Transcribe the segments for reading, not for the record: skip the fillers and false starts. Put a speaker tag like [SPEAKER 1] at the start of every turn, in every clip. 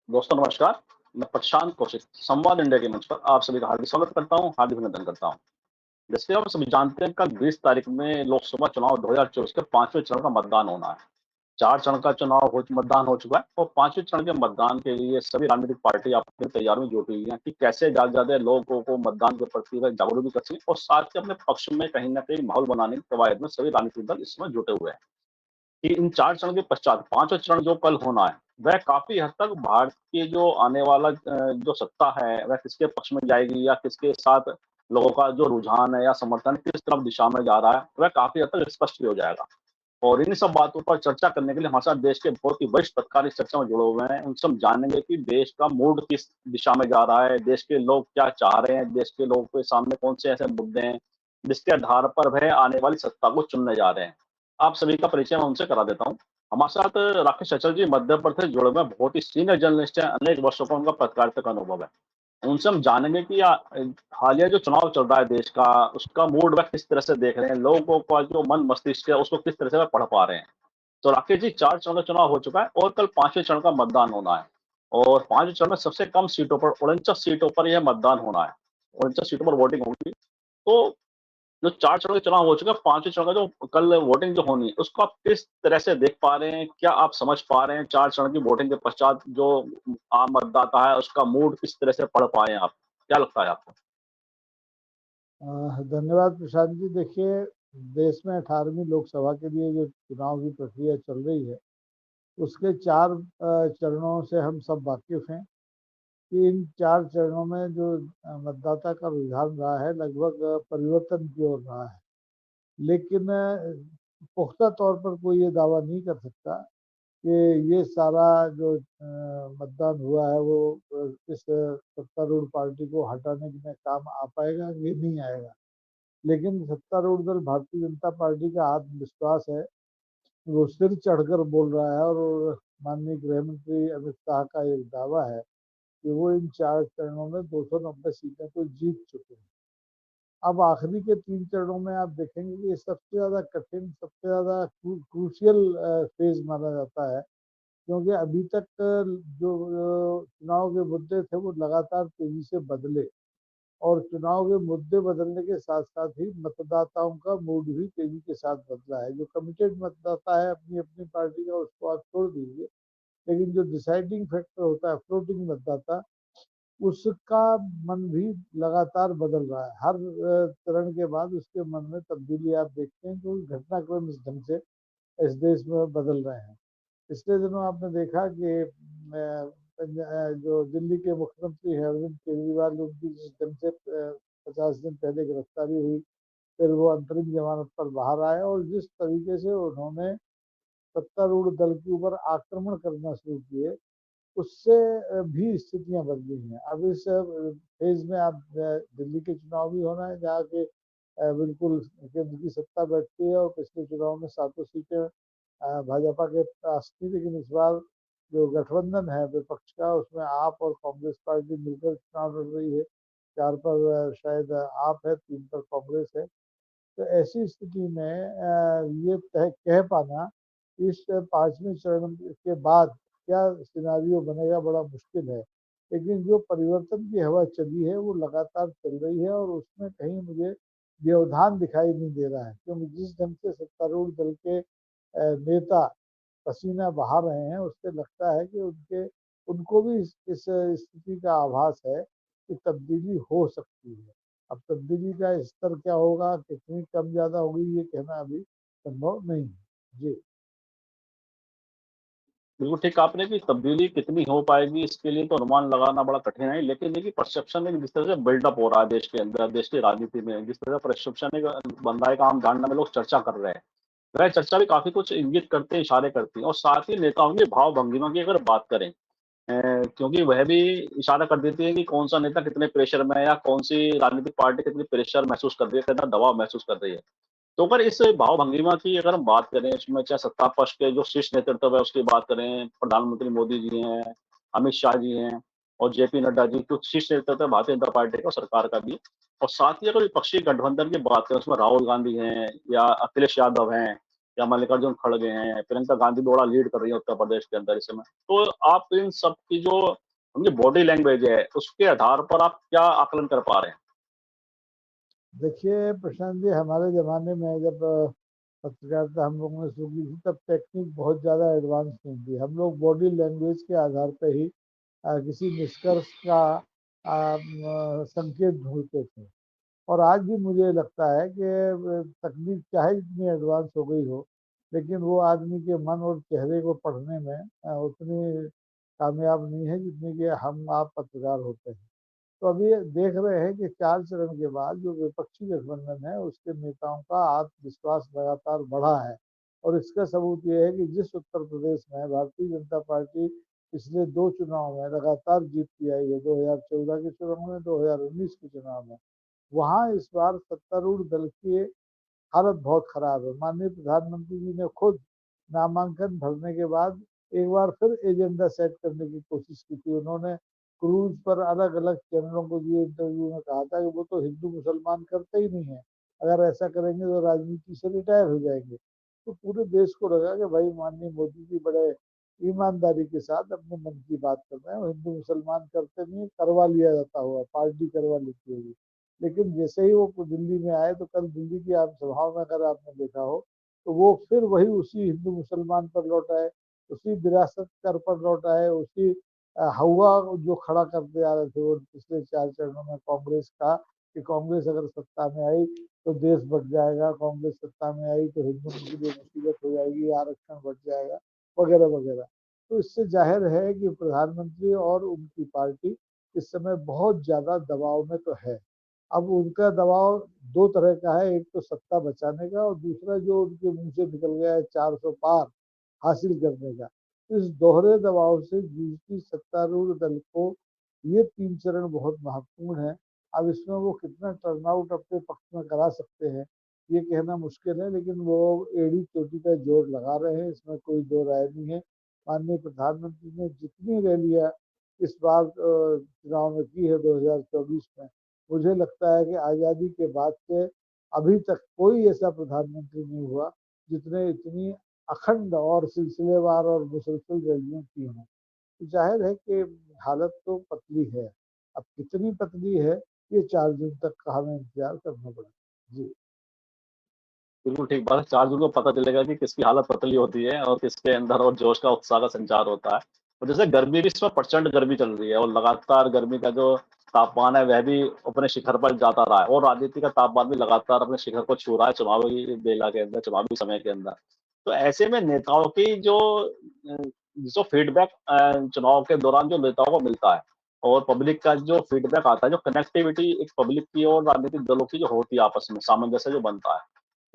[SPEAKER 1] दोस्तों नमस्कार। मैं प्रशांत कौशिक संवाद इंडिया के मंच पर आप सभी का हार्दिक स्वागत करता हूँ, हार्दिक अभिनंदन करता हूँ। जैसे आप सभी जानते हैं कल 20 तारीख में लोकसभा चुनाव 2024 के 5वें चरण का मतदान होना है। 4 चरण का चुनाव हो मतदान हो चुका है और 5वें चरण के मतदान के लिए सभी राजनीतिक पार्टी अपनी तैयारी में जुटी हुई हैं कि कैसे ज़्यादा से ज़्यादा लोगों को मतदान के प्रति जागरूक भी कर सकें और साथ ही अपने पक्ष में कहीं न कहीं माहौल बनाने की कवायद में सभी राजनीतिक दल इस समय जुटे हुए हैं। कि इन 4 चरण के पश्चात 5वां चरण जो कल होना है, वह काफ़ी हद तक भारत की जो आने वाला जो सत्ता है, वह किसके पक्ष में जाएगी या किसके साथ लोगों का जो रुझान है या समर्थन किस तरफ दिशा में जा रहा है, वह काफ़ी हद तक स्पष्ट भी हो जाएगा। और इन्हीं सब बातों पर चर्चा करने के लिए हमारे साथ देश के बहुत ही वरिष्ठ पत्रकार इस चर्चा में जुड़े हुए हैं। उनसे हम जानेंगे कि देश का मूड किस दिशा में जा रहा है, देश के लोग क्या चाह रहे हैं, देश के लोगों के सामने कौन से ऐसे मुद्दे हैं, जिसके आधार पर वह आने वाली सत्ता को चुनने जा रहे हैं। आप सभी का परिचय मैं उनसे करा देता हूँ। हमारे साथ राकेश अचल जी मध्य प्रदेश जुड़े हुए हैं, बहुत ही सीनियर जर्नलिस्ट हैं, अनेक वर्षों का उनका पत्रकारिता का अनुभव है। उनसे हम जानेंगे कि हालिया जो चुनाव चल रहा है देश का, उसका मूड वह किस तरह से देख रहे हैं, लोगों का जो मन मस्तिष्क है, उसको किस तरह से वह पढ़ पा रहे हैं। तो राकेश जी 4 चरण का चुनाव हो चुका है और कल 5वें चरण का मतदान होना है और 5वें चरण में सबसे कम सीटों पर 49 सीटों पर यह मतदान होना है। 49 सीटों पर वोटिंग होगी। तो जो 4 चरण के चुनाव हो चुके हैं, 5वें चरण का जो कल वोटिंग जो होनी है, उसको आप किस तरह से देख पा रहे हैं? क्या आप समझ पा रहे हैं 4 चरण की वोटिंग के पश्चात जो आम मतदाता है, उसका मूड किस तरह से पढ़ पाए हैं आप? क्या लगता है आपको?
[SPEAKER 2] धन्यवाद प्रशांत जी। देखिए, देश में 18वीं लोकसभा के लिए जो चुनाव की प्रक्रिया चल रही है, उसके 4 चरणों से हम सब वाकिफ़ हैं कि इन 4 चरणों में जो मतदाता का रुझान रहा है, लगभग परिवर्तन की ओर रहा है। लेकिन पुख्ता तौर पर कोई ये दावा नहीं कर सकता कि ये सारा जो मतदान हुआ है, वो इस सत्तारूढ़ पार्टी को हटाने में काम आ पाएगा कि नहीं आएगा। लेकिन सत्तारूढ़ दल भारतीय जनता पार्टी का आत्मविश्वास है, वो सिर चढ़कर बोल रहा है और माननीय गृह मंत्री अमित शाह का एक दावा है कि वो इन 4 चरणों में 290 सीटें तो जीत चुके हैं। अब आखिरी के 3 चरणों में आप देखेंगे कि सबसे ज़्यादा कठिन, सबसे ज़्यादा क्रूशियल फेज़ माना जाता है, क्योंकि अभी तक जो चुनाव के मुद्दे थे, वो लगातार तेज़ी से बदले और चुनाव के मुद्दे बदलने के साथ-साथ ही मतदाताओं का मूड भी तेज़ी के साथ बदला है। जो कमिटेड मतदाता है अपनी-अपनी पार्टी का, उसको आप छोड़ दीजिए, लेकिन जो डिसाइडिंग फैक्टर होता है फ्लोटिंग मतदाता, उसका मन भी लगातार बदल रहा है। हर चरण के बाद उसके मन में तब्दीली आप देखते हैं, क्योंकि घटनाक्रम इस ढंग से इस देश में बदल रहे हैं। पिछले दिनों आपने देखा कि जो दिल्ली के मुख्यमंत्री हैं अरविंद केजरीवाल, उनकी जिस ढंग से 50 दिन पहले गिरफ्तारी हुई, फिर वो अंतरिम जमानत पर बाहर आए और जिस तरीके से उन्होंने सत्तारूढ़ दल के ऊपर आक्रमण करना शुरू किए, उससे भी स्थितियाँ बदली हैं। अब इस फेज़ में आप दिल्ली के चुनाव भी होना है, जहाँ के बिल्कुल केंद्र की सत्ता बैठती है और पिछले चुनाव में सातों सीटें भाजपा के पास थी, लेकिन इस बार जो गठबंधन है विपक्ष का, उसमें आप और कांग्रेस पार्टी मिलकर चुनाव लड़ रही है। 4 पर शायद आप है, 3 पर कांग्रेस है। तो ऐसी स्थिति में ये तय कह पाना इस 5वें चरण के बाद क्या सिनेरियो बनेगा, बड़ा मुश्किल है। लेकिन जो परिवर्तन की हवा चली है, वो लगातार चल रही है और उसमें कहीं मुझे व्यवधान दिखाई नहीं दे रहा है, क्योंकि जिस ढंग से सत्तारूढ़ दल के नेता पसीना बहा रहे हैं, उससे लगता है कि उनको भी इस स्थिति का आभास है कि तब्दीली हो सकती है। अब तब्दीली का स्तर क्या होगा, कितनी कम ज़्यादा होगी, ये कहना अभी संभव नहीं है। जी।
[SPEAKER 1] बिल्कुल ठीक कहा आपने कि तब्दीली कितनी हो पाएगी इसके लिए तो अनुमान लगाना बड़ा कठिन है, लेकिन देखिए परसेप्शन एक जिस तरह से बिल्डअप हो रहा है देश के अंदर, देश की राजनीति में, जिस तरह से परसेप्शन एक बन रहा है, एक आम धारणा में लोग चर्चा कर रहे हैं। वह चर्चा भी काफ़ी कुछ इंगित करते हैं, इशारे करती है और साथ ही नेताओं की भाव-भंगिमा की अगर बात करें क्योंकि वह भी इशारा कर देती है कि कौन-सा नेता कितने प्रेशर में है या कौन-सी राजनीतिक पार्टी कितनी प्रेशर महसूस कर रही है, कितना दबाव महसूस कर रही है। तो अगर इस भाव-भंगिमा की अगर हम बात करें, इसमें चाहे सत्ता पक्ष के जो शीर्ष नेतृत्व है उसकी बात करें, प्रधानमंत्री मोदी जी हैं, अमित शाह जी हैं और जेपी नड्डा जी, कुछ शीर्ष नेतृत्व है भारतीय जनता पार्टी का, सरकार का भी। और साथ ही अगर विपक्षी गठबंधन की बात करें, उसमें राहुल गांधी हैं या अखिलेश यादव हैं या मल्लिकार्जुन खड़गे हैं, प्रियंका गांधी बड़ा लीड कर रही है उत्तर प्रदेश के अंदर इस समय। तो आप इन सब की जो उनकी बॉडी लैंग्वेज है, उसके आधार पर आप क्या आकलन कर पा रहे हैं?
[SPEAKER 2] देखिए प्रशांत जी, हमारे ज़माने में जब पत्रकारिता हम लोगों ने शुरू की थी, तब टेक्निक बहुत ज़्यादा एडवांस नहीं थी। हम लोग बॉडी लैंग्वेज के आधार पे ही किसी निष्कर्ष का संकेत ढूंढते थे। और आज भी मुझे लगता है कि तकनीक चाहे जितनी एडवांस हो गई हो, लेकिन वो आदमी के मन और चेहरे को पढ़ने में उतनी कामयाब नहीं है जितनी कि हम आप पत्रकार होते हैं। तो अभी देख रहे हैं कि 4 चरण के बाद जो विपक्षी गठबंधन है, उसके नेताओं का आत्मविश्वास लगातार बढ़ा है। और इसका सबूत ये है कि जिस उत्तर प्रदेश में भारतीय जनता पार्टी पिछले 2 चुनाव में लगातार जीतती आई है, 2014 के चुनाव में, 2019 के चुनाव में, वहाँ इस बार सत्तारूढ़ दल की हालत बहुत खराब है। माननीय प्रधानमंत्री जी ने खुद नामांकन भरने के बाद एक बार फिर एजेंडा सेट करने की कोशिश की थी। उन्होंने क्रूज पर अलग अलग चैनलों को दिए इंटरव्यू में कहा था कि वो तो हिंदू मुसलमान करते ही नहीं है, अगर ऐसा करेंगे तो राजनीति से रिटायर हो जाएंगे। तो पूरे देश को लगा कि भाई माननीय मोदी जी बड़े ईमानदारी के साथ अपने मन की बात कर रहे हैं, वो हिंदू मुसलमान करते नहीं, करवा लिया जाता हुआ पार्टी करवा लेती होगी। लेकिन जैसे ही वो दिल्ली में आए, तो कल दिल्ली की आम सभाओं में अगर आपने देखा हो, तो वो फिर वही उसी हिंदू मुसलमान पर लौट आए, उसी विरासत कर पर लौट आए, उसी हवा जो खड़ा करते आ रहे थे वो पिछले 4 चरणों में कांग्रेस का, कि कांग्रेस अगर सत्ता में आई तो देश बच जाएगा, कांग्रेस सत्ता में आई तो हिंदुओं के लिए मुसीबत हो जाएगी, आरक्षण बढ़ जाएगा, वगैरह वगैरह। तो इससे जाहिर है कि प्रधानमंत्री और उनकी पार्टी इस समय बहुत ज्यादा दबाव में तो है। अब उनका दबाव 2 तरह का है, एक तो सत्ता बचाने का, और दूसरा जो उनके मुंह से निकल गया है 400 पार हासिल करने का। इस दोहरे दबाव से जूझती सत्तारूढ़ दल को ये 3 चरण बहुत महत्वपूर्ण है। अब इसमें वो कितना टर्नआउट अपने पक्ष में करा सकते हैं, ये कहना मुश्किल है, लेकिन वो एड़ी चोटी का जोर लगा रहे हैं, इसमें कोई दो राय नहीं है। माननीय प्रधानमंत्री ने जितनी रैलियां इस बार चुनाव में की है 2024 में, मुझे लगता है कि आज़ादी के बाद से अभी तक कोई ऐसा प्रधानमंत्री नहीं हुआ जिसने इतनी अखंड और सिलसिलेवार और मुसलसल रैलियां की हैं। तो जाहिर है कि हालत तो पतली है। अब कितनी पतली है, ये 4 जून तक का हमें इंतजार करना पड़ेगा। जी।
[SPEAKER 1] बिल्कुल ठीक बात है, 4 जून को पता चलेगा कि किसकी हालत पतली होती है और किसके अंदर और जोश का उत्साह का संचार होता है। और जैसे गर्मी भी, इस समय प्रचंड गर्मी चल रही है और लगातार गर्मी का जो तापमान है वह भी अपने शिखर पर जाता रहा है और राजनीति का तापमान भी लगातार अपने शिखर को छू रहा है चुनावी बेला के अंदर, चुनावी समय के अंदर। तो ऐसे में नेताओं की जो फीडबैक चुनाव के दौरान जो नेताओं को मिलता है और पब्लिक का जो फीडबैक आता है, जो कनेक्टिविटी एक पब्लिक की और राजनीतिक दलों की जो होती है आपस में, सामंजस्य जो बनता है,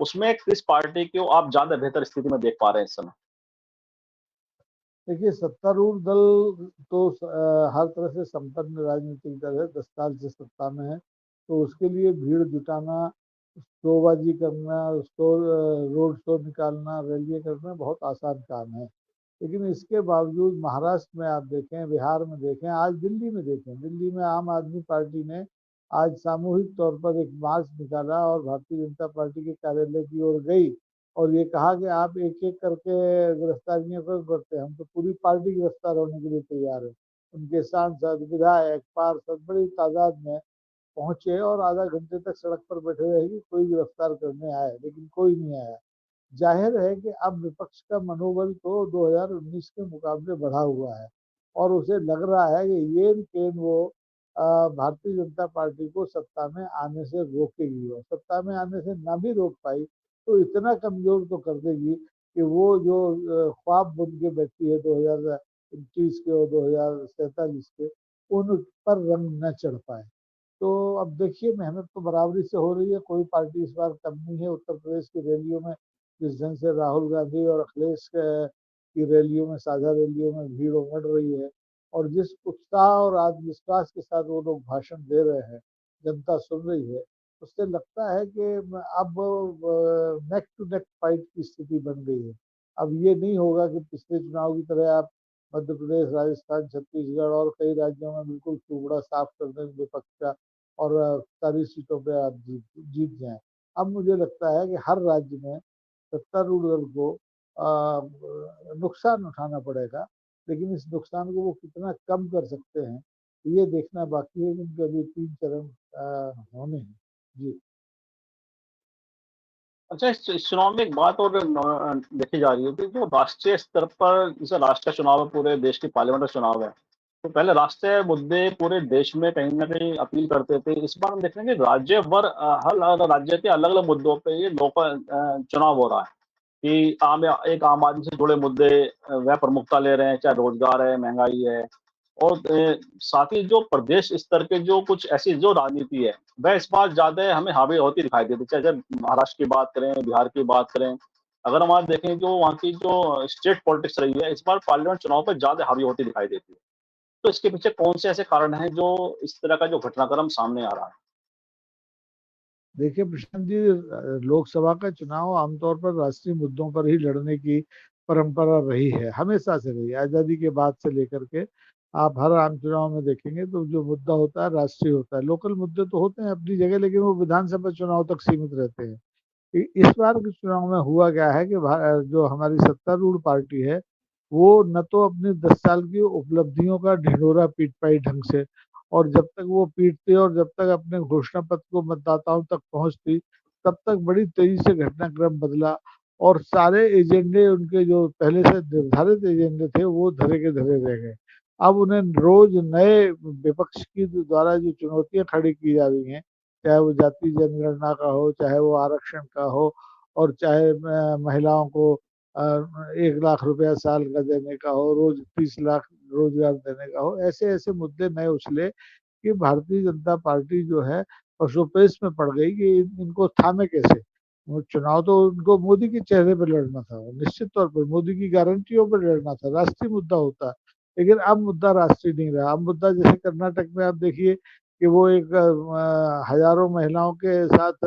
[SPEAKER 1] उसमें किस पार्टी को आप ज़्यादा बेहतर स्थिति में देख पा रहे हैं इस समय?
[SPEAKER 2] देखिए सत्तारूढ़ दल तो हर तरह से संपन्न राजनीतिक दल है, 10 साल से सत्ता में है। तो उसके लिए भीड़ जुटाना, शोबाजी करना, उसको रोड शो निकालना, रैलियां करना बहुत आसान काम है। लेकिन इसके बावजूद महाराष्ट्र में आप देखें, बिहार में देखें, आज दिल्ली में देखें, दिल्ली में आम आदमी पार्टी ने आज सामूहिक तौर पर एक मार्च निकाला और भारतीय जनता पार्टी के कार्यालय की ओर गई और ये कहा कि आप एक एक करके गिरफ्तारियां क्यों करते हैं, हम तो पूरी पार्टी गिरफ्तार होने के लिए तैयार है। उनके सांसद, विधायक, पार्षद बड़ी तादाद में पहुंचे और आधा घंटे तक सड़क पर बैठे रहे कि कोई गिरफ्तार करने आए, लेकिन कोई नहीं आया। जाहिर है कि अब विपक्ष का मनोबल तो 2019 के मुकाबले बढ़ा हुआ है और उसे लग रहा है कि ये केन वो भारतीय जनता पार्टी को सत्ता में आने से रोकेगी, और सत्ता में आने से ना भी रोक पाई तो इतना कमजोर तो कर देगी कि वो जो ख्वाब बुन के बैठी है 2029 के और 2047 के, उन पर रंग न चढ़ पाए। तो अब देखिए मेहनत तो बराबरी से हो रही है, कोई पार्टी इस बार कम नहीं है। उत्तर प्रदेश की रैलियों में जिस ढंग से राहुल गांधी और अखिलेश की रैलियों में, साझा रैलियों में भीड़ उमड़ रही है और जिस उत्साह और आत्मविश्वास के साथ वो लोग भाषण दे रहे हैं, जनता सुन रही है, उससे लगता है कि अब नेक टू नेक फाइट की स्थिति बन गई है। अब ये नहीं होगा कि पिछले चुनाव की तरह आप मध्य प्रदेश, राजस्थान, छत्तीसगढ़ और कई राज्यों में बिल्कुल टुकड़ा साफ कर दें विपक्ष का और सारी सीटों पे आप जीत जीत जाएं। अब मुझे लगता है कि हर राज्य में सत्तारूढ़ दल को नुकसान उठाना पड़ेगा, लेकिन इस नुकसान को वो कितना कम कर सकते हैं ये देखना बाकी है, क्योंकि अभी 3 चरण होने हैं। जी।
[SPEAKER 1] अच्छा, इस चुनाव में एक बात और देखी जा रही है कि जो राष्ट्रीय स्तर पर जैसे राष्ट्रीय चुनाव है, पूरे देश की पार्लियामेंट का चुनाव है, तो पहले राष्ट्रीय मुद्दे पूरे देश में कहीं न कहीं अपील करते थे। इस बार हम देख रहे हैं कि राज्यभर हर राज्य के अलग-अलग मुद्दों पे ये लोकल चुनाव हो रहा है कि एक आम आदमी से जुड़े मुद्दे वह प्रमुखता ले रहे हैं, चाहे रोज़गार है, महँगाई है और साथ ही जो प्रदेश स्तर के जो कुछ ऐसी जो राजनीति है, वह इस बार ज़्यादा हमें हावी होती दिखाई देती है। चाहे जब महाराष्ट्र की बात करें, बिहार की बात करें, अगर हम आज देखें जो वहाँ की जो स्टेट पॉलिटिक्स रही है, इस बार पार्लियामेंट चुनाव पे ज़्यादा हावी होती दिखाई देती है। तो इसके पीछे कौन से ऐसे कारण हैं जो इस तरह का जो घटनाक्रम सामने आ रहा है?
[SPEAKER 2] देखिए प्रशांत जी, लोकसभा का चुनाव आमतौर पर राष्ट्रीय मुद्दों पर ही लड़ने की परंपरा रही है, हमेशा से रही है। आज़ादी के बाद से लेकर के आप हर आम चुनाव में देखेंगे तो जो मुद्दा होता है राष्ट्रीय होता है। लोकल मुद्दे तो होते हैं अपनी जगह, लेकिन वो विधानसभा चुनाव तक सीमित रहते हैं। इस बार के चुनाव में हुआ क्या है कि जो हमारी सत्तारूढ़ पार्टी है, वो न तो अपनी 10 साल की उपलब्धियों का ढिंढोरा पीट पाई ढंग से, और जब तक वो पीटती और जब तक अपने घोषणा पत्र को मतदाताओं तक पहुंचती, तब तक बड़ी तेजी से घटनाक्रम बदला और सारे एजेंडे उनके जो पहले से निर्धारित एजेंडे थे वो धरे के धरे रह गए। अब उन्हें रोज नए विपक्ष की द्वारा जो चुनौतियां खड़ी की जा रही हैं, चाहे वो जाति जनगणना का हो, चाहे वो आरक्षण का हो, और चाहे महिलाओं को 1 लाख रुपया साल का देने का हो, रोज 30 लाख रोजगार देने का हो, ऐसे ऐसे मुद्दे नए उछले कि भारतीय जनता पार्टी जो है पशुपेश में पड़ गई कि इनको थामे कैसे। वो चुनाव तो उनको मोदी के चेहरे पर लड़ना था, निश्चित तौर पर मोदी की गारंटियों पर लड़ना था, राष्ट्रीय मुद्दा होता। लेकिन अब मुद्दा राष्ट्रीय नहीं रहा। अब मुद्दा जैसे कर्नाटक में आप देखिए कि वो एक हजारों महिलाओं के साथ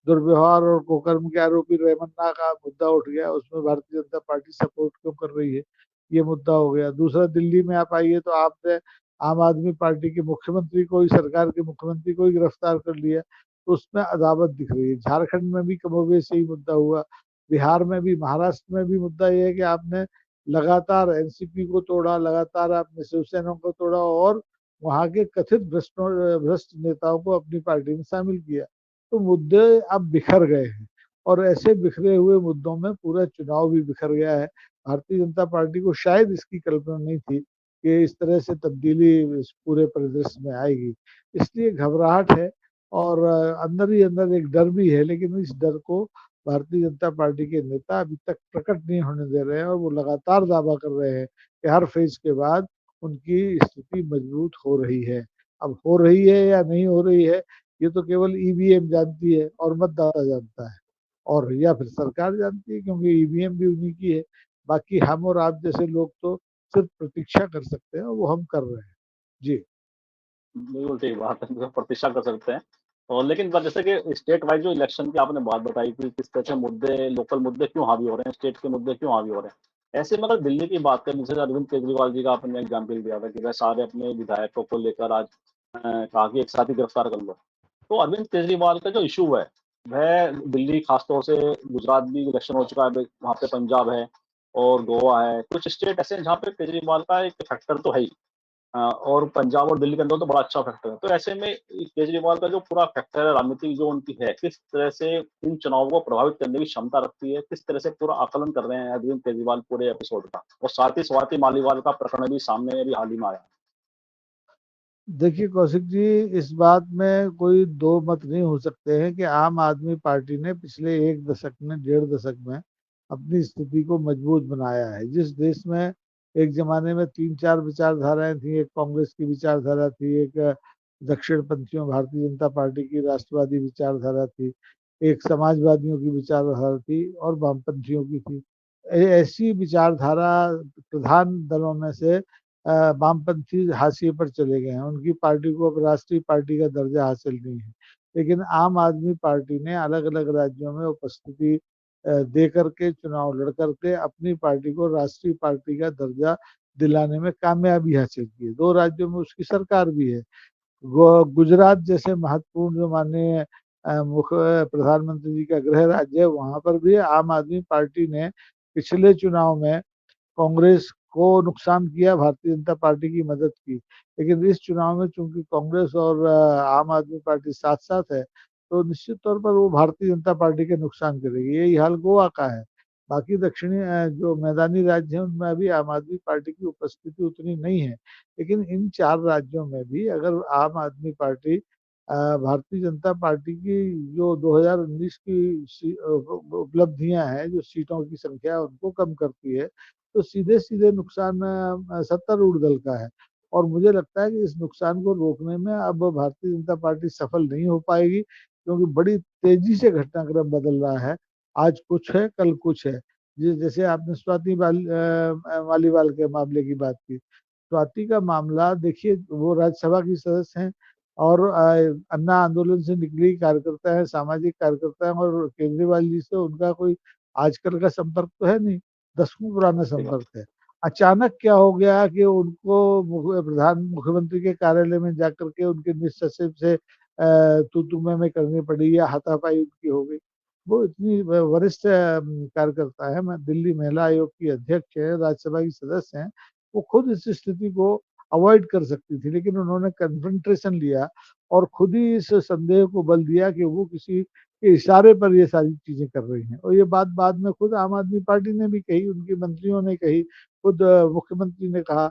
[SPEAKER 2] दुर्व्यवहार और कुकर्म के आरोपी रेवन्ना का मुद्दा उठ गया, उसमें भारतीय जनता पार्टी सपोर्ट क्यों कर रही है, ये मुद्दा हो गया। दूसरा, दिल्ली में आप आइए तो आपने आम आदमी पार्टी के मुख्यमंत्री को ही, सरकार के मुख्यमंत्री को ही गिरफ्तार कर लिया, तो उसमें अदावत दिख रही है। झारखंड में भी कमोबेश यही मुद्दा हुआ, बिहार में भी, महाराष्ट्र में भी मुद्दा ये है कि आपने लगातार एनसीपी को तोड़ा, लगातार आपने शिवसेना को तोड़ा और वहाँ के कथित भ्रष्ट नेताओं को अपनी पार्टी में शामिल किया। तो मुद्दे अब बिखर गए हैं, और ऐसे बिखरे हुए मुद्दों में पूरा चुनाव भी बिखर गया है। भारतीय जनता पार्टी को शायद इसकी कल्पना नहीं थी कि इस तरह से तब्दीली इस पूरे परिदृश्य में आएगी, इसलिए घबराहट है और अंदर ही अंदर एक डर भी है। लेकिन इस डर को भारतीय जनता पार्टी के नेता अभी तक प्रकट नहीं होने दे रहे हैं, और वो लगातार दावा कर रहे हैं कि हर फेज के बाद उनकी स्थिति मजबूत हो रही है। अब हो रही है या नहीं हो रही है, ये तो केवल ईवीएम जानती है और मतदाता जानता है, और या फिर सरकार जानती है, क्योंकि ईवीएम भी उन्हीं की है। बाकी हम और आप जैसे लोग तो सिर्फ प्रतीक्षा कर सकते हैं, और वो हम कर रहे हैं। जी।
[SPEAKER 1] बिल्कुल ठीक बात है, मतलब प्रतीक्षा कर सकते हैं। और लेकिन ब जैसे कि स्टेट वाइज़ जो इलेक्शन की आपने बात बताई कि किस तरह से मुद्दे, लोकल मुद्दे क्यों हावी हो रहे हैं, स्टेट के मुद्दे क्यों हावी हो रहे हैं। ऐसे में अगर दिल्ली की बात करें, जैसे अरविंद केजरीवाल जी का आपने एग्ज़ाम्पल दिया था कि वह सारे अपने विधायकों को लेकर आज कहा कि एक साथ ही गिरफ्तार कर लो। तो अरविंद केजरीवाल का जो इश्यू है, वह दिल्ली खास तौर से, गुजरात भी इलेक्शन हो चुका है, वहाँ पे पंजाब है और गोवा है। कुछ स्टेट ऐसे हैं जहाँ पे केजरीवाल का एक फैक्टर तो है ही। और पंजाब और दिल्ली के अंदर तो बड़ा अच्छा फैक्टर है। तो ऐसे में केजरीवाल का जो पूरा फैक्टर है, राजनीतिक जो उनकी है, किस तरह से इन चुनावों को प्रभावित करने की क्षमता रखती है, किस तरह से पूरा आकलन कर रहे हैं अरविंद केजरीवाल पूरे एपिसोड का? और साथ ही स्वाति मालीवाल का प्रकरण भी सामने अभी हाल ही में आया।
[SPEAKER 2] देखिए कौशिक जी, इस बात में कोई दो मत नहीं हो सकते हैं कि आम आदमी पार्टी ने पिछले 1 दशक में, 1.5 दशक में अपनी स्थिति को मजबूत बनाया है। जिस देश में एक जमाने में 3-4 विचारधाराएं थी, एक कांग्रेस की विचारधारा थी, एक दक्षिण पंथियों भारतीय जनता पार्टी की राष्ट्रवादी विचारधारा थी, एक समाजवादियों की विचारधारा थी और वामपंथियों की थी। ऐसी विचारधारा प्रधान दलों में से वामपंथी हाशिए पर चले गए हैं, उनकी पार्टी को अब राष्ट्रीय पार्टी का दर्जा हासिल नहीं है। लेकिन आम आदमी पार्टी ने अलग अलग राज्यों में उपस्थिति दे करके, चुनाव लड़ करके अपनी पार्टी को राष्ट्रीय पार्टी का दर्जा दिलाने में कामयाबी हासिल की है। 2 राज्यों में उसकी सरकार भी है। गुजरात जैसे महत्वपूर्ण, जो माननीय मुख्य प्रधानमंत्री जी का गृह राज्य है, वहां पर भी आम आदमी पार्टी ने पिछले चुनाव में कांग्रेस को नुकसान किया, भारतीय जनता पार्टी की मदद की। लेकिन इस चुनाव में चूंकि कांग्रेस और आम आदमी पार्टी साथ साथ है, तो निश्चित तौर पर वो भारतीय जनता पार्टी के नुकसान करेगी। यही हाल गोवा का है। बाकी दक्षिणी जो मैदानी राज्य हैं उनमें अभी आम आदमी पार्टी की उपस्थिति उतनी नहीं है। लेकिन इन 4 राज्यों में भी अगर आम आदमी पार्टी भारतीय जनता पार्टी की जो 2019 की उपलब्धियां हैं, जो सीटों की संख्या है, उनको कम करती है, तो सीधे सीधे नुकसान सत्तारूढ़ दल का है। और मुझे लगता है कि इस नुकसान को रोकने में अब भारतीय जनता पार्टी सफल नहीं हो पाएगी, क्योंकि बड़ी तेजी से घटनाक्रम बदल रहा है। आज कुछ है, कल कुछ है। जैसे आपने स्वाति मालीवाल के मामले की बात की। स्वाति का मामला देखिए, वो राज्यसभा की सदस्य हैं और अन्ना आंदोलन से निकली कार्यकर्ता है, सामाजिक कार्यकर्ता है, और केजरीवाल जी से उनका कोई आजकल का संपर्क तो है नहीं, दशकों पुराना संपर्क है। अचानक क्या हो गया कि उनको मुख्यमंत्री के कार्यालय में जाकर के उनके निज सचिव से तू मैं करनी पड़ी या हाथापाई उनकी हो गई। वो इतनी वरिष्ठ कार्यकर्ता है, मैं दिल्ली महिला आयोग की अध्यक्ष है, राज्यसभा की सदस्य हैं। वो खुद इस स्थिति को अवॉइड कर सकती थी, लेकिन उन्होंने कन्फ्रंटेशन लिया और खुद ही इस संदेह को बल दिया कि वो किसी के इशारे पर ये सारी चीजें कर रही हैं। और ये बात बाद में खुद आम आदमी पार्टी ने भी कही, उनके मंत्रियों ने कही, खुद मुख्यमंत्री ने कहा।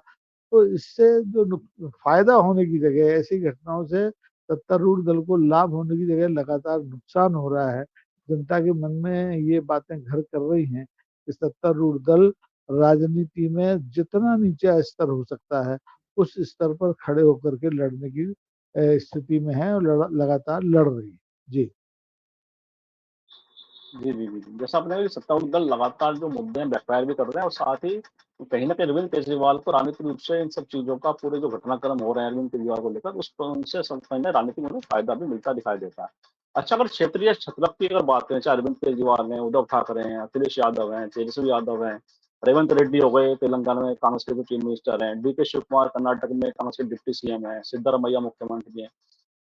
[SPEAKER 2] तो इससे जो फायदा होने की जगह, ऐसी घटनाओं से सत्तारूढ़ दल को लाभ होने की जगह लगातार नुकसान हो रहा है। जनता के मन में ये बातें घर कर रही हैं कि सत्तारूढ़ दल राजनीति में जितना नीचे स्तर हो सकता है, उस स्तर पर खड़े होकर के लड़ने की स्थिति में है और लगातार लड़ रही है। जी
[SPEAKER 1] जी, जी, जी, जी। जैसा आपने सत्तारूढ़ दल लगातार जो मुद्दे हैं बैकफायर भी कर रहे हैं और साथ ही कहीं न कहीं अरविंद केजरीवाल को राजनीतिक रूप से इन सब चीज़ों का पूरे जो घटनाक्रम हो रहे हैं अरविंद केजरीवाल को लेकर उस पर उनसे सब कहीं न राजनीतिक उन्हें फ़ायदा भी मिलता दिखाई देता है। अच्छा, अगर क्षेत्रीय छत्रप की अगर बात करें, चाहे अरविंद केजरीवाल हैं, उद्धव ठाकरे हैं, अखिलेश यादव हैं, तेजस्वी यादव हैं, रेवंत रेड्डी हो गए तेलंगाना में कांग्रेस के जो चीफ मिनिस्टर हैं, डीके शिवकुमार कर्नाटक में कांग्रेस के डिप्टी सीएम हैं, सिद्धारमैया मुख्यमंत्री हैं।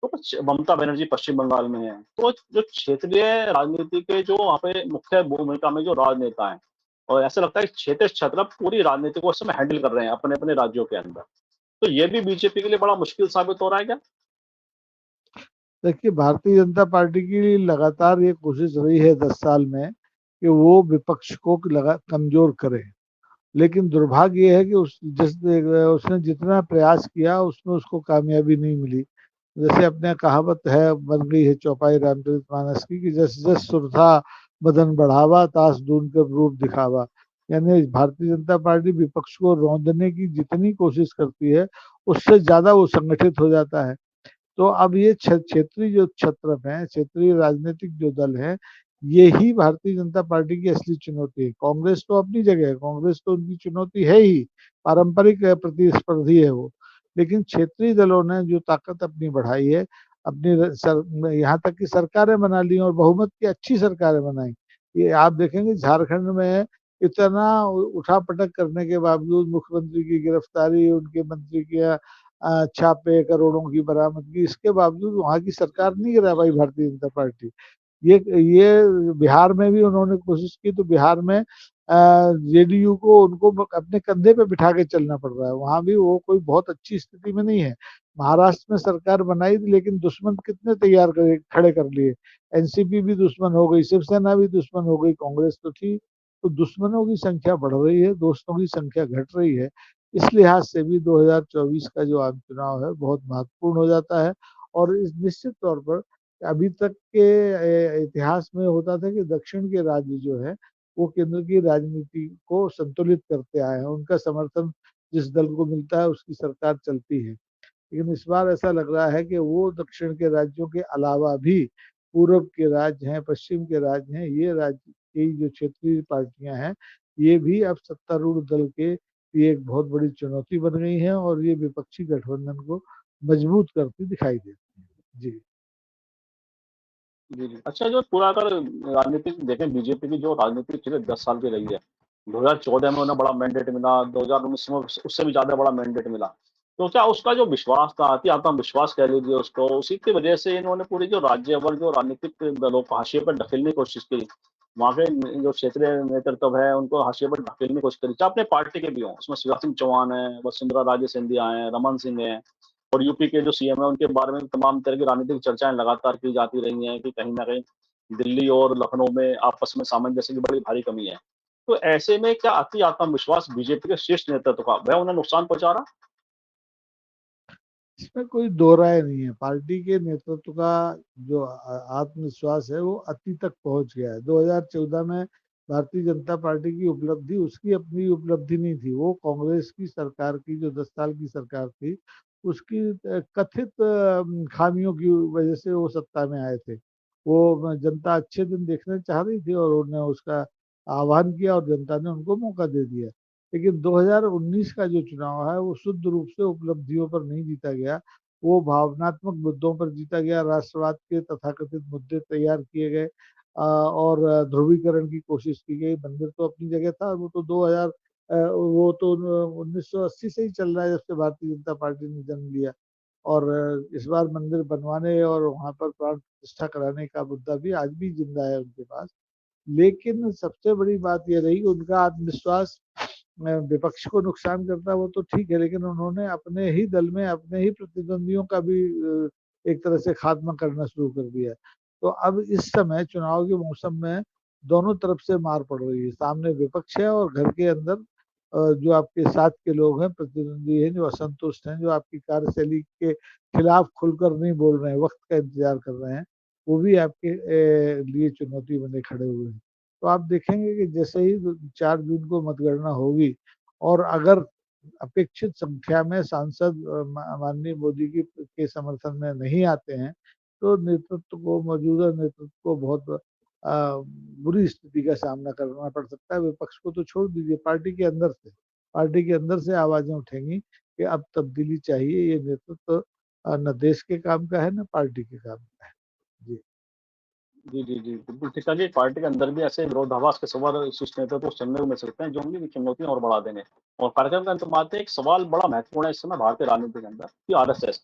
[SPEAKER 1] तो कुछ ममता बनर्जी पश्चिम बंगाल में है। तो जो क्षेत्रीय राजनीति के जो वहाँ पे मुख्य भूमिका में जो राजनेता हैं और ऐसा लगता है कि क्षेत्रीय छत्रप पूरी राजनीति को इस समय हैंडल कर रहे हैं अपने-अपने राज्यों के अंदर। तो ये भी बीजेपी के लिए बड़ा मुश्किल साबित हो रहा है क्या?
[SPEAKER 2] देखिए, भारतीय जनता पार्टी की लगातार ये कोशिश रही है 10 साल में कि वो विपक्ष को लगा कमजोर करे। लेकिन दुर्भाग्य ये है कि उसने जितना प्रयास किया उसमें उसको कामयाबी नहीं मिली। जैसे अपने कहावत है, बन गई है चौपाई रामचरितमानस की, कि जस जस सुरथा बदन बढ़ावा, तास दून कर रूप दिखावा। यानी भारतीय जनता पार्टी विपक्ष को रौंदने की जितनी कोशिश करती है, उससे ज्यादा वो संगठित हो जाता है। तो अब ये क्षेत्रीय जो छत्रप है, क्षेत्रीय राजनीतिक जो दल है, ये ही भारतीय जनता पार्टी की असली चुनौती है। कांग्रेस तो अपनी जगह है, कांग्रेस तो उनकी चुनौती है ही, पारंपरिक प्रतिस्पर्धी है वो। लेकिन क्षेत्रीय दलों ने जो ताकत अपनी बढ़ाई है, अपनी यहाँ तक की सरकारें बना ली और बहुमत की अच्छी सरकारें बनाई। ये आप देखेंगे झारखंड में इतना उठा पटक करने के बावजूद, मुख्यमंत्री की गिरफ्तारी, उनके मंत्री की छापे, करोड़ों की बरामदगी, इसके बावजूद वहां की सरकार नहीं गिरा पाई भारतीय जनता पार्टी। ये बिहार में भी उन्होंने कोशिश की, तो बिहार में जेडीयू को उनको अपने कंधे पे बिठा के चलना पड़ रहा है, वहां भी वो कोई बहुत अच्छी स्थिति में नहीं है। महाराष्ट्र में सरकार बनाई थी, लेकिन दुश्मन कितने तैयार करे खड़े कर लिए। एनसीपी भी दुश्मन हो गई, शिवसेना भी दुश्मन हो गई, कांग्रेस तो थी। तो दुश्मनों की संख्या बढ़ रही है, दोस्तों की संख्या घट रही है। इस लिहाज से भी 2024 का जो आम चुनाव है बहुत महत्वपूर्ण हो जाता है। और इस निश्चित तौर पर अभी तक के इतिहास में होता था कि दक्षिण के राज्य जो है वो केंद्र की राजनीति को संतुलित करते आए हैं, उनका समर्थन जिस दल को मिलता है उसकी सरकार चलती है। लेकिन इस बार ऐसा लग रहा है कि वो दक्षिण के राज्यों के अलावा भी पूर्व के राज्य हैं, पश्चिम के राज्य हैं, ये राज्य की जो क्षेत्रीय पार्टियां हैं, ये भी अब सत्तारूढ़ दल के लिए एक बहुत बड़ी चुनौती बन गई है और ये विपक्षी गठबंधन को मजबूत करती दिखाई देती है। जी
[SPEAKER 1] जी, जी। अच्छा, जो पूरा अगर राजनीतिक देखें बीजेपी की जो राजनीतिक पिछले 10 साल की रही है, 2014 में उन्हें बड़ा मैंडेट मिला, 2019 में उससे भी ज़्यादा बड़ा मैंडेट मिला। तो क्या उसका जो विश्वास था, अति आत्मविश्वास कह लीजिए उसको, उसी की वजह से इन्होंने पूरी जो राज्यभर जो राजनीतिक दलों को हाशिए पर ढकेलने की कोशिश की। वहाँ के जो क्षेत्रीय नेतृत्व है, उनको हाशिए पर ढकेलने की कोशिश करी, चाहे अपने पार्टी के भी हों। उसमें शिवराज सिंह चौहान हैं, वसुंधरा राजे सिंधिया हैं, रमन सिंह हैं, और यूपी के जो सीएम हैं, उनके बारे में तमाम तरह की राजनीतिक चर्चाएँ लगातार की जाती रही हैं कि कहीं न कहीं दिल्ली और लखनऊ में आपस में सामंजस्य की बड़ी भारी कमी है। तो ऐसे में क्या अति आत्मविश्वास बीजेपी के शीर्ष नेतृत्व का, वह उन्हें नुकसान पहुँचा रहा?
[SPEAKER 2] इसमें कोई दो राय नहीं है। पार्टी के नेतृत्व का जो आत्मविश्वास है वो अति तक पहुंच गया है। 2014 में भारतीय जनता पार्टी की उपलब्धि उसकी अपनी उपलब्धि नहीं थी, वो कांग्रेस की सरकार की जो 10 साल की सरकार थी उसकी कथित खामियों की वजह से वो सत्ता में आए थे। वो जनता अच्छे दिन देखना चाह रही थी और उन्होंने उसका आह्वान किया और जनता ने उनको मौका दे दिया। लेकिन 2019 का जो चुनाव है वो शुद्ध रूप से उपलब्धियों पर नहीं जीता गया, वो भावनात्मक मुद्दों पर जीता गया। राष्ट्रवाद के तथाकथित मुद्दे तैयार किए गए और ध्रुवीकरण की कोशिश की गई। मंदिर तो अपनी जगह था, वो तो 2000 वो तो 1980 से ही चल रहा है जब से भारतीय जनता पार्टी ने जन्म लिया। और इस बार मंदिर बनवाने और वहां पर प्राण प्रतिष्ठा कराने का मुद्दा भी आज भी जिंदा है उनके पास। लेकिन सबसे बड़ी बात यह रही उनका आत्मविश्वास विपक्ष को नुकसान करता है वो तो ठीक है, लेकिन उन्होंने अपने ही दल में अपने ही प्रतिद्वंदियों का भी एक तरह से खात्मा करना शुरू कर दिया। तो अब इस समय चुनाव के मौसम में दोनों तरफ से मार पड़ रही है। सामने विपक्ष है और घर के अंदर जो आपके साथ के लोग हैं, प्रतिद्वंदी हैं, जो असंतुष्ट हैं, जो आपकी कार्यशैली के खिलाफ खुलकर नहीं बोल रहे हैं, वक्त का इंतजार कर रहे हैं, वो भी आपके लिए चुनौती बने खड़े हुए हैं। तो आप देखेंगे कि जैसे ही 4 जून को मतगणना होगी और अगर अपेक्षित संख्या में सांसद माननीय मोदी की के समर्थन में नहीं आते हैं, तो नेतृत्व को मौजूदा नेतृत्व को बहुत बुरी स्थिति का सामना करना पड़ सकता है। विपक्ष को तो छोड़ दीजिए, पार्टी के अंदर से आवाजें उठेंगी कि अब तब्दीली चाहिए, ये नेतृत्व न देश के काम का है न पार्टी के काम का है। जी।
[SPEAKER 1] जी, जी, जी। बिल्कुल ठीक है जी, पार्टी के अंदर भी ऐसे विरोधाभास के सवाल शीर्ष नेतृत्व को सुनने को मिल सकते हैं, जो उनकी चुनौतियाँ और बढ़ा देंगे। और कार्यक्रम के अंत में आते हैं, एक सवाल बड़ा महत्वपूर्ण है इस समय भारतीय राजनीति के अंदर कि आरएसएस,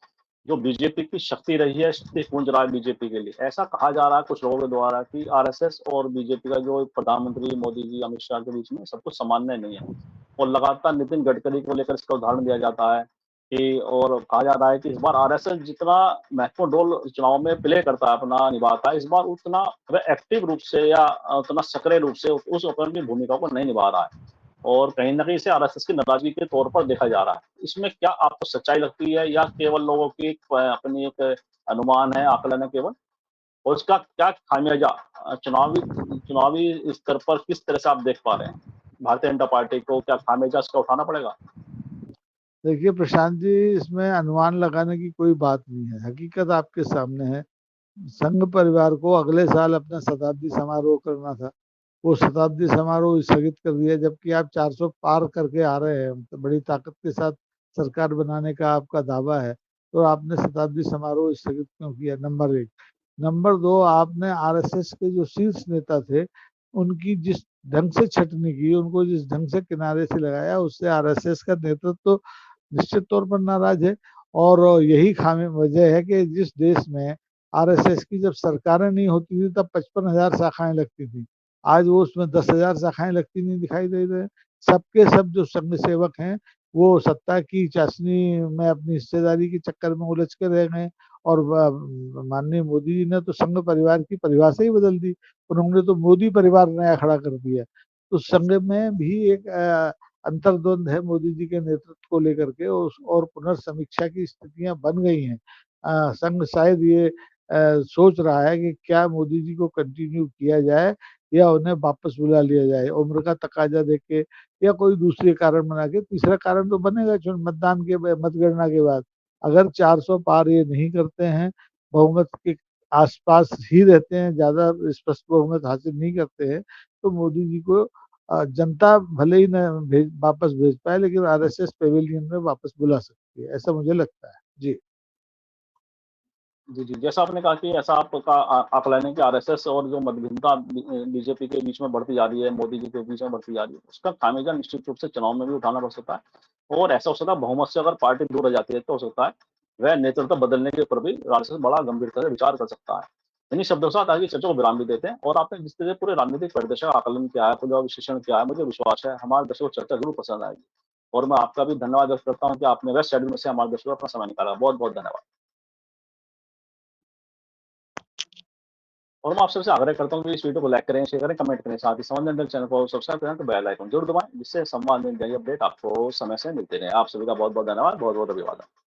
[SPEAKER 1] जो बीजेपी की शक्ति रही है, शक्ति कुंज रहा है बीजेपी के लिए। ऐसा कहा जा रहा है कुछ लोगों के द्वारा कि आरएसएस और बीजेपी का जो प्रधानमंत्री मोदी जी, अमित शाह के बीच में सब कुछ सामान्य नहीं है। और लगातार नितिन गडकरी को लेकर इसका उदाहरण दिया जाता है कि, और कहा जा रहा है कि इस बार आरएसएस जितना महत्वपूर्ण रोल चुनाव में प्ले करता है, अपना निभाता है, इस बार उतना वह एक्टिव रूप से या उतना सक्रिय रूप से उस अपनी भूमिका को नहीं निभा रहा है। और कहीं न कहीं इसे आरएसएस की नाराज़गी के तौर पर देखा जा रहा है। इसमें क्या आपको सच्चाई लगती है या केवल लोगों की अपनी एक अनुमान है, आकलन है केवल? और उसका क्या खामियाजा चुनावी चुनावी स्तर पर किस तरह से आप देख पा रहे हैं? भारतीय जनता पार्टी को क्या खामियाजा इसका उठाना पड़ेगा?
[SPEAKER 2] देखिए प्रशांत जी, इसमें अनुमान लगाने की कोई बात नहीं है, हकीकत आपके सामने है। संघ परिवार को अगले साल अपना शताब्दी समारोह करना था, वो शताब्दी समारोह स्थगित कर दिया, जबकि आप 400 पार करके आ रहे हैं, तो बड़ी ताकत के साथ सरकार बनाने का आपका दावा है, तो आपने शताब्दी समारोह स्थगित क्यों किया? नंबर एक। नंबर दो, आपने आरएसएस के जो शीर्ष नेता थे उनकी जिस ढंग से छटनी की, उनको जिस ढंग से किनारे से लगाया, उससे आरएसएस का नेतृत्व तो निश्चित तौर पर नाराज है। और यही खामी वजह है कि जिस देश में आरएसएस की जब सरकारें नहीं होती थी तब 55,000 शाखाएं लगती थी, आज वो उसमें 10,000 शाखाएं लगती नहीं दिखाई दे रहे। सबके सब जो संघ सेवक हैं वो सत्ता की चाशनी में अपनी हिस्सेदारी के चक्कर में उलझ के रह गए। और माननीय मोदी जी ने तो संघ परिवार की परिभाषा ही बदल दी, उन्होंने तो मोदी परिवार नया खड़ा कर दिया। तो संघ में भी एक अंतर्द्वंद है मोदी जी के नेतृत्व को लेकर के, और पुनर्समीक्षा की स्थितियां बन गई हैं। संघ शायद ये सोच रहा है कि क्या मोदी जी को कंटिन्यू किया जाए या उन्हें वापस बुला लिया जाए, उम्र का तकाजा देख के या कोई दूसरे कारण बना के। तीसरा कारण तो बनेगा मतगणना के बाद, अगर 400 पार ये नहीं करते हैं, बहुमत के आसपास ही रहते हैं, ज्यादा स्पष्ट बहुमत हासिल नहीं करते हैं, तो मोदी जी को जनता भले ही न वापस भेज पाए, लेकिन आरएसएस पेविलियन में वापस बुला सकती है, ऐसा मुझे लगता है। जी।
[SPEAKER 1] जी, जी। जैसा आपने कहा कि ऐसा आपका आकलन है कि आरएसएस और जो मतभिन्नता बीजेपी के बीच में बढ़ती जा रही है, मोदी जी के बीच में बढ़ती जा रही है, उसका खामियाज़ा निश्चित रूप से चुनाव में भी उठाना पड़ सकता है और ऐसा हो सकता है बहुमत से अगर पार्टी दूर रह जाती है तो हो सकता है वह नेतृत्व बदलने के ऊपर भी आरएसएस बड़ा गंभीरता से विचार कर सकता है। इन्हीं शब्दों के साथ आज की चर्चा को विराम भी देते हैं और आपने जिस तरह से पूरे राजनीतिक परिदृश्य का आकलन किया है, पूरा विश्लेषण किया है, मुझे विश्वास है हमारे दर्शकों को चर्चा ज़रूर पसंद आएगी और मैं आपका भी धन्यवाद व्यक्त करता हूँ कि आपने व्यस्त शेड्यूल में से हमारे दर्शकों को अपना समय निकाला। बहुत-बहुत धन्यवाद। और मैं आप सबसे आग्रह करता हूँ कि इस वीडियो को लाइक करें, शेयर करें, कमेंट करें। साथ ही समझ जनरल चैनल को सब्सक्राइब करें तो बेल आइकन जरूर दबाएं, जिससे संवाद में नई अपडेट आपको समय से मिलते रहे। आप सभी का बहुत-बहुत धन्यवाद, बहुत-बहुत अभिवादन।